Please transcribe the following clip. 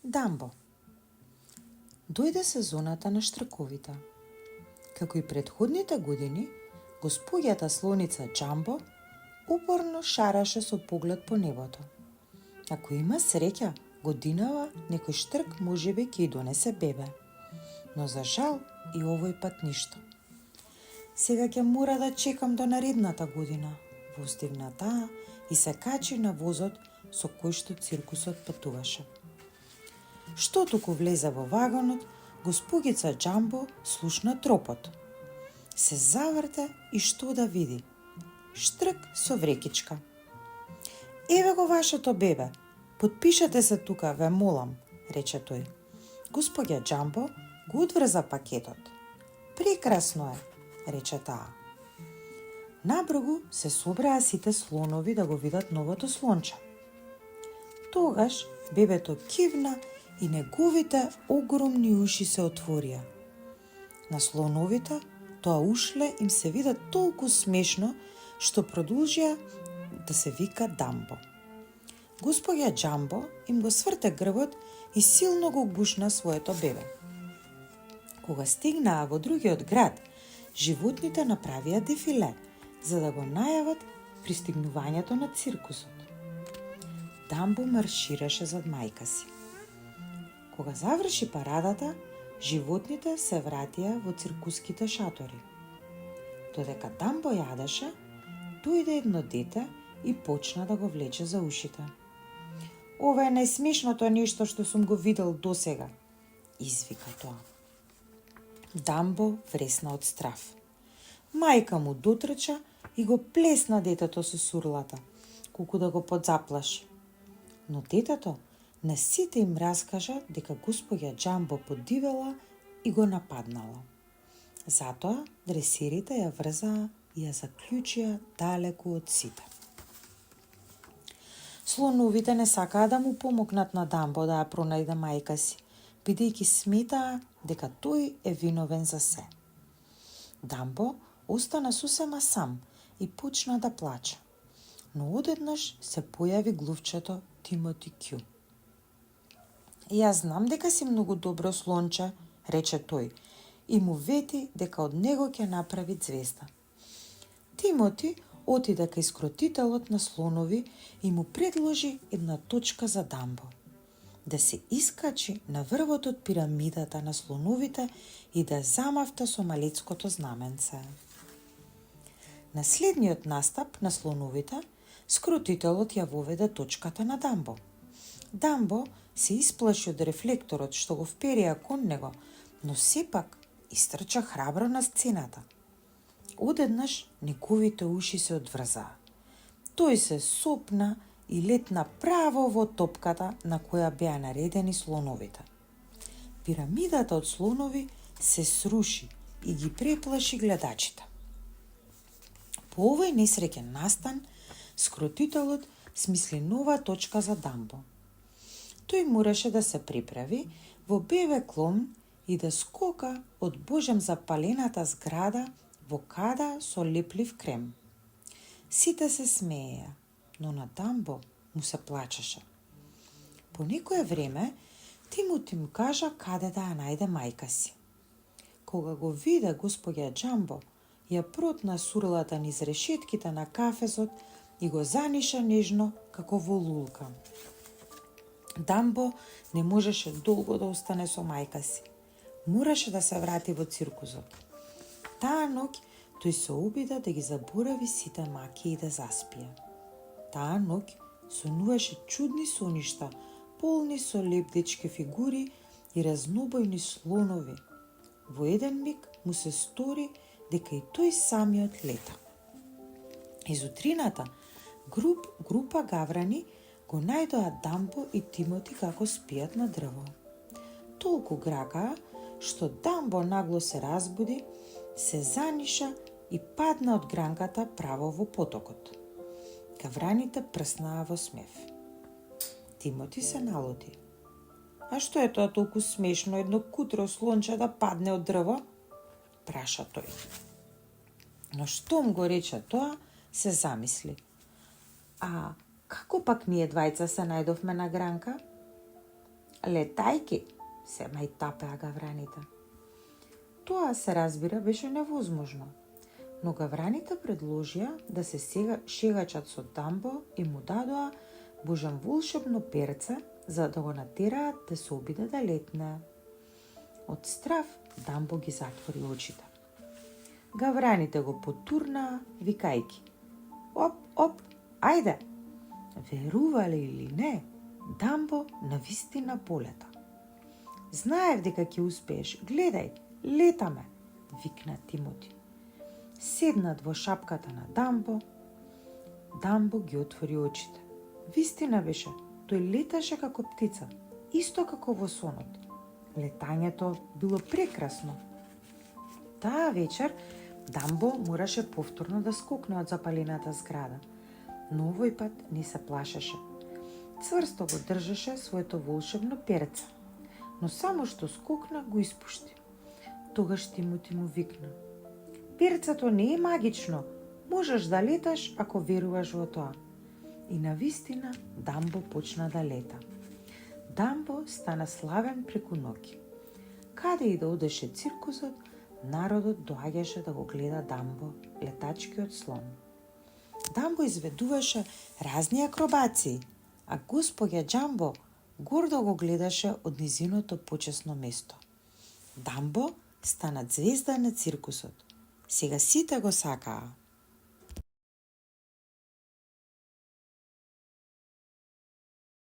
Дамбо. Дојде сезоната на штрковите. Како и претходните години, господјата слоница Джамбо упорно шараше со поглед по небото. Ако има среќа, годинава некој штрк можеби ќе ја донесе бебе. Но за жал и овој пат ништо. Сега ќе мора да чекам до наредната година, воздивна таа и се качи на возот со кој што циркусот патуваше. Што туку влезе во вагонот, госпогица Джамбо слушна тропот. Се заврте и што да види? Штрк со врекичка. Еве го вашето бебе, потпишете се тука, ве молам, рече тој. Господја Джамбо го одврза пакетот. Прекрасно е, рече таа. Набргу се собраа сите слонови да го видат новото слонче. Тогаш бебето кивна и неговите огромни уши се отворија. На слоновите тоа ушле им се вида толку смешно, што продолжија да се вика Дамбо. Господја Джамбо им го сврте грбот и силно го гушна своето бебе. Кога стигнаа во другиот град, животните направија дефиле, за да го најават пристигнувањето на циркусот. Дамбо маршираше зад мајка си. Кога заврши парадата, животните се вратија во циркуските шатори. Додека Дамбо јадеше, дојде едно дете и почна да го влече за ушите. Ова е најсмешното нешто што сум го видел досега, извика тоа. Дамбо вресна од страв. Мајка му дотрча и го плесна детето со сурлата, колку да го подзаплаши. Но детето на сите им раскажа дека господја Джамбо подивела и го нападнала. Затоа дресирите ја врзаа и ја заклучија далеку од сите. Слоновите не сакаа да му помогнат на Дамбо да ја пронајде мајка си, бидејќи сметаа дека тој е виновен за се. Дамбо остана сосема сам и почна да плаче, но одеднаш се појави глувчето Тимоти Кју. Јас знам дека си многу добро слонче, рече тој, и му вети дека од него ќе направи звезда. Тимоти отиде кај скротителот на слонови и му предложи една точка за Дамбо. Да се искачи на врвот од пирамидата на слоновите и да замавта со малецкото знаменце. На следниот настап на слоновите, скротителот ја воведе точката на Дамбо. Дамбо се исплаши од рефлекторот што го вперија кон него, но сепак истрча храбро на сцената. Одеднаш неговите уши се одврзаа. Тој се сопна и летна право во топката на која беа наредени слоновите. Пирамидата од слонови се сруши и ги преплаши гледачите. По овој несреќен настан, скротителот смисли нова точка за Дамбо. Тој мораше да се приправи во бебе клон и да скока од божем запалената зграда во када со леплив крем. Сите се смееја, но на Дамбо му се плачеше. По некое време, Тимоти му кажа каде да ја најде мајка си. Кога го виде господја Джамбо, ја протна сурлата низ решетките на кафезот и го заниша нежно како во лулка. Дамбо не можеше долго да остане со мајка си. Мораше да се врати во циркусот. Таа ноќ тој се обида да ги заборави сите маки и да заспие. Таа ноќ сонуваше чудни соништа, полни со лебдечки фигури и разнобојни слонови. Во еден миг му се стори дека и тој самиот лета. Изутрината група гаврани го најдоа Дамбо и Тимоти како спијат на дрво. Толку гракаа, што Дамбо нагло се разбуди, се заниша и падна од гранката право во потокот. Гавраните прснаа во смев. Тимоти се налути. А што е тоа толку смешно едно кутро слонче да падне од дрво? Праша тој. Но штом го рече тоа, се замисли. А како пак ние двајца се најдовме на гранка? Летајки, се мајтапеа гавраните. Тоа се разбира беше невозможно, но гавраните предложија да се шегачат со Дамбо и му дадоа божем волшебно перце за да го натераат да се обиде да летне. Од страв Дамбо ги затвори очите. Гавраните го потурнаа, викајки: Оп, оп, ајде! Верувале или не, Дамбо навистина полета. Знаев дека ќе успееш, гледај, летаме, викна Тимоти. Седнат во шапката на Дамбо. Дамбо ги отвори очите. Вистина беше, тој леташе како птица, исто како во сонот. Летањето било прекрасно. Таа вечер Дамбо мораше повторно да скокне од запалената зграда, но овој пат не се плашеше. Цврсто го држеше своето волшебно перце, но само што скокна го испушти. Тогаш Тимоти му викна: Перцето не е магично, можеш да леташ ако веруваш во тоа. И навистина Дамбо почна да лета. Дамбо стана славен преку ноќ. Каде и да одеше циркусот, народот доаѓаше да го гледа Дамбо, летачкиот слон. Дамбо изведуваше разни акробации, а господја Џамбо гордо го гледаше од низиното почесно место. Дамбо стана ѕвезда на циркусот. Сега сите го сакаа.